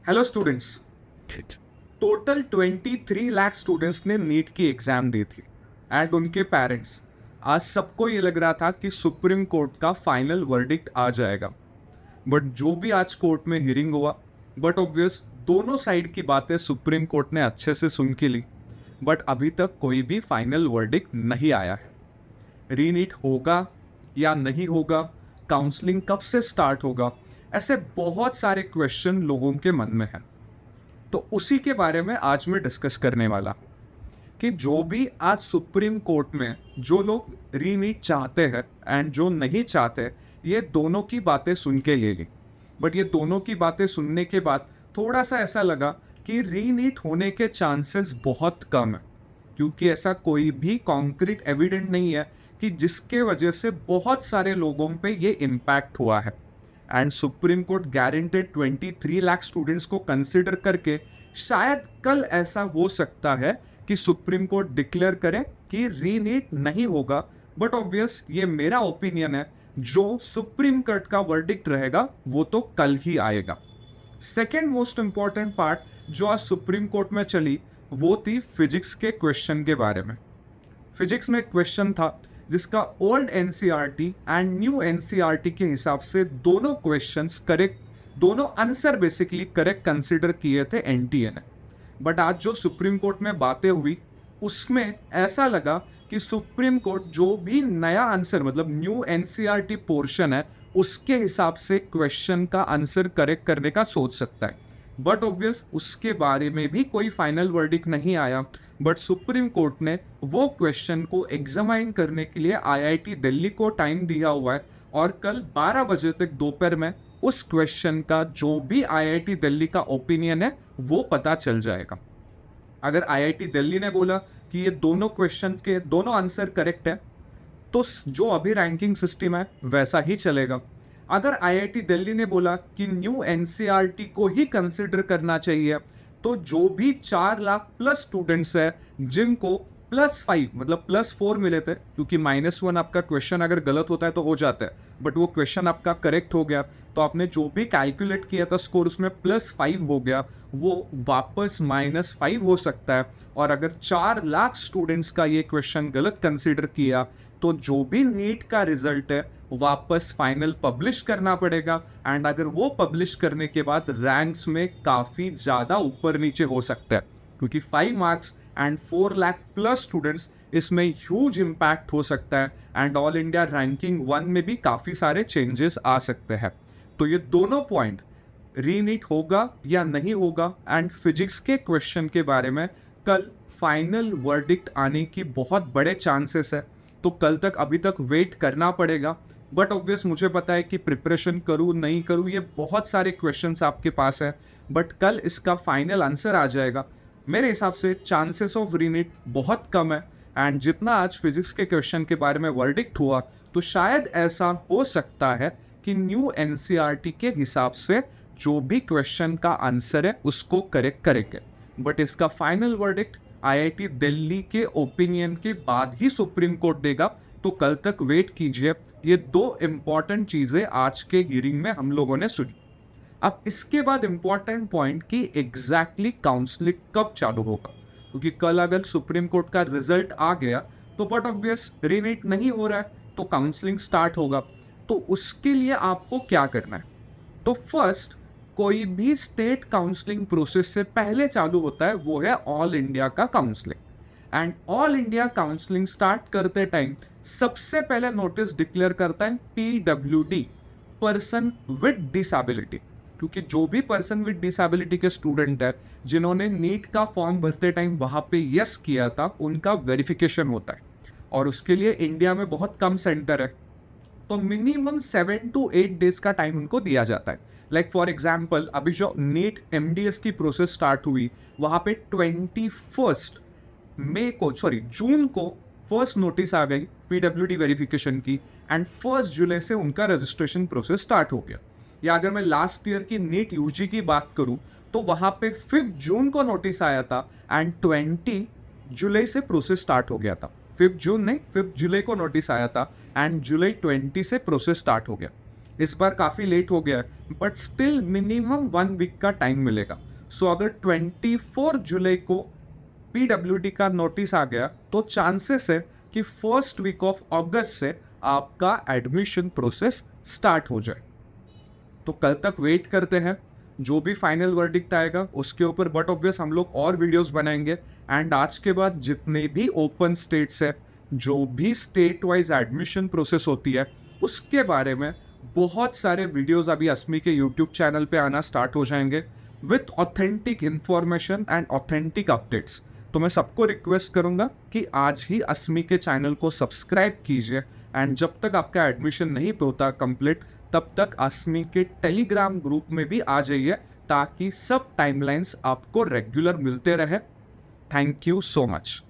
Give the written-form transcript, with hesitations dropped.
Hello students. Total 23 lakh students ने NEET की exam दी थी एंड उनके पेरेंट्स। आज सबको ये लग रहा था कि सुप्रीम कोर्ट का फाइनल वर्डिक्ट आ जाएगा। बट जो भी आज कोर्ट में हियरिंग हुआ, बट ऑब्वियस दोनों साइड की बातें सुप्रीम कोर्ट ने अच्छे से सुन के ली। बट अभी तक कोई भी फाइनल वर्डिक्ट नहीं आया है। रीनीट होगा या नहीं होगा, काउंसलिंग कब से स्टार्ट होगा, ऐसे बहुत सारे क्वेश्चन लोगों के मन में हैं। तो उसी के बारे में आज मैं डिस्कस करने वाला कि जो भी आज सुप्रीम कोर्ट में जो लोग रीनीट चाहते हैं एंड जो नहीं चाहते, ये दोनों की बातें सुन के ले ली। बट ये दोनों की बातें सुनने के बाद थोड़ा सा ऐसा लगा कि रीनीट होने के चांसेस बहुत कम है, क्योंकि ऐसा कोई भी कॉन्क्रीट एविडेंट नहीं है कि जिसके वजह से बहुत सारे लोगों पे ये इम्पैक्ट हुआ है। And supreme court guaranteed 23 lakh students को कंसिडर करके शायद कल ऐसा हो सकता है कि सुप्रीम कोर्ट डिक्लेयर करे कि रीनीट नहीं होगा। बट ऑब्वियस ये मेरा ओपिनियन है, जो सुप्रीम कोर्ट का वर्डिक्ट रहेगा वो तो कल ही आएगा। सेकेंड मोस्ट इंपॉर्टेंट पार्ट जो आज सुप्रीम कोर्ट में चली वो थी फिजिक्स के क्वेश्चन के बारे में। फिजिक्स में क्वेश्चन था जिसका old NCERT and new NCERT के हिसाब से दोनों क्वेश्चंस करेक्ट, दोनों आंसर बेसिकली करेक्ट कंसिडर किए थे एनटीए ने। बट आज जो सुप्रीम कोर्ट में बातें हुई उसमें ऐसा लगा कि सुप्रीम कोर्ट जो भी नया आंसर मतलब न्यू एनसीईआरटी पोर्शन है उसके हिसाब से क्वेश्चन का आंसर करेक्ट करने का सोच सकता है। बट ऑब्वियस उसके बारे में भी कोई फाइनल वर्डिक्ट नहीं आया। बट सुप्रीम कोर्ट ने वो क्वेश्चन को एग्जामाइन करने के लिए आईआईटी दिल्ली को टाइम दिया हुआ है और कल 12 बजे तक दोपहर में उस क्वेश्चन का जो भी आईआईटी दिल्ली का ओपिनियन है वो पता चल जाएगा। अगर आईआईटी दिल्ली ने बोला कि ये दोनों क्वेश्चन के दोनों आंसर करेक्ट है तो जो अभी रैंकिंग सिस्टम है वैसा ही चलेगा। अगर आईआईटी दिल्ली ने बोला कि न्यू एनसीईआरटी को ही कंसिडर करना चाहिए तो जो भी 4 लाख प्लस स्टूडेंट्स है जिनको +5 मतलब +4 मिले थे, क्योंकि -1 आपका क्वेश्चन अगर गलत होता है तो हो जाता है, बट वो क्वेश्चन आपका करेक्ट हो गया तो आपने जो भी कैलकुलेट किया था स्कोर उसमें +5 हो गया, वो वापस -5 हो सकता है। और अगर 4 लाख स्टूडेंट्स का ये क्वेश्चन गलत कंसिडर किया तो जो भी नीट का रिजल्ट है वापस फाइनल पब्लिश करना पड़ेगा। एंड अगर वो पब्लिश करने के बाद रैंक्स में काफ़ी ज़्यादा ऊपर नीचे हो सकता है, क्योंकि 5 marks and 4 lakh plus students, इसमें ह्यूज इम्पैक्ट हो सकता है। एंड ऑल इंडिया रैंकिंग 1 में भी काफ़ी सारे चेंजेस आ सकते हैं। तो ये दोनों पॉइंट, रीनीट होगा या नहीं होगा एंड फिजिक्स के क्वेश्चन के बारे में कल फाइनल वर्डिक्ट आने की बहुत बड़े चांसेस है। तो कल तक अभी तक वेट करना पड़ेगा। बट ऑब्वियस मुझे पता है कि प्रिपरेशन करूँ नहीं करूँ, ये बहुत सारे क्वेश्चंस आपके पास है, बट कल इसका फाइनल आंसर आ जाएगा। मेरे हिसाब से चांसेस ऑफ रीनीट बहुत कम है। एंड जितना आज फिजिक्स के क्वेश्चन के बारे में वर्डिक्ट हुआ तो शायद ऐसा हो सकता है कि न्यू एनसीईआरटी के हिसाब से जो भी क्वेश्चन का आंसर है उसको करेक्ट करेंगे। बट इसका फाइनल वर्डिक्ट आईआईटी दिल्ली के ओपिनियन के बाद ही सुप्रीम कोर्ट देगा। तो कल तक वेट कीजिए। ये दो इम्पॉर्टेंट चीज़ें आज के हियरिंग में हम लोगों ने सुनी। अब इसके बाद इम्पॉर्टेंट पॉइंट कि एग्जैक्टली काउंसलिंग कब चालू होगा, क्योंकि कल अगर सुप्रीम कोर्ट का रिजल्ट आ गया तो बट ऑब्वियस रीनीट नहीं हो रहा है तो काउंसलिंग स्टार्ट होगा। तो उसके लिए आपको क्या करना है? तो फर्स्ट, कोई भी स्टेट काउंसलिंग प्रोसेस से पहले चालू होता है वो है ऑल इंडिया का counselling. And all India counselling start करते टाइम सबसे पहले नोटिस डिक्लेयर करता है PWD, पर्सन विद डिसेबिलिटी, क्योंकि जो भी पर्सन विद डिसेबिलिटी के स्टूडेंट है जिन्होंने नीट का फॉर्म भरते टाइम वहाँ पे यस किया था उनका वेरिफिकेशन होता है और उसके लिए इंडिया में बहुत कम सेंटर है। तो मिनिमम 7 to 8 डेज का टाइम उनको दिया जाता है। लाइक फॉर एग्जाम्पल अभी जो नीट MDS की प्रोसेस स्टार्ट हुई वहाँ पे 21 मई को जून को फर्स्ट नोटिस आ गई PWD वेरिफिकेशन की एंड 1 जुलाई से उनका रजिस्ट्रेशन प्रोसेस स्टार्ट हो गया। या अगर मैं लास्ट ईयर की नीट UG की बात करूं तो वहाँ पे 5 जून को नोटिस आया था एंड 20 जुलाई से प्रोसेस स्टार्ट हो गया था। 5 जून नहीं, 5 जुलाई को नोटिस आया था एंड जुलाई 20 से प्रोसेस स्टार्ट हो गया। इस बार काफ़ी लेट हो गया है, बट स्टिल मिनिमम 1 वीक का टाइम मिलेगा। सो अगर 24 जुलाई को पीडब्ल्यूडी का नोटिस आ गया तो चांसेस है कि फर्स्ट वीक ऑफ अगस्त से आपका एडमिशन प्रोसेस स्टार्ट हो जाए। तो कल तक वेट करते हैं, जो भी फाइनल वर्डिक्ट आएगा उसके ऊपर बट ऑब्वियस हम लोग और वीडियोस बनाएंगे। एंड आज के बाद जितने भी ओपन स्टेट्स है, जो भी स्टेट वाइज एडमिशन प्रोसेस होती है, उसके बारे में बहुत सारे वीडियोस अभी अस्मी के यूट्यूब चैनल पे आना स्टार्ट हो जाएंगे with authentic information and authentic updates. तो मैं सबको रिक्वेस्ट करूंगा कि आज ही अस्मी के चैनल को सब्सक्राइब कीजिए। एंड जब तक आपका एडमिशन नहीं होता कंप्लीट, तब तक अस्मी के टेलीग्राम ग्रुप में भी आ जाइए, ताकि सब टाइमलाइंस आपको रेगुलर मिलते रहे। Thank you so much.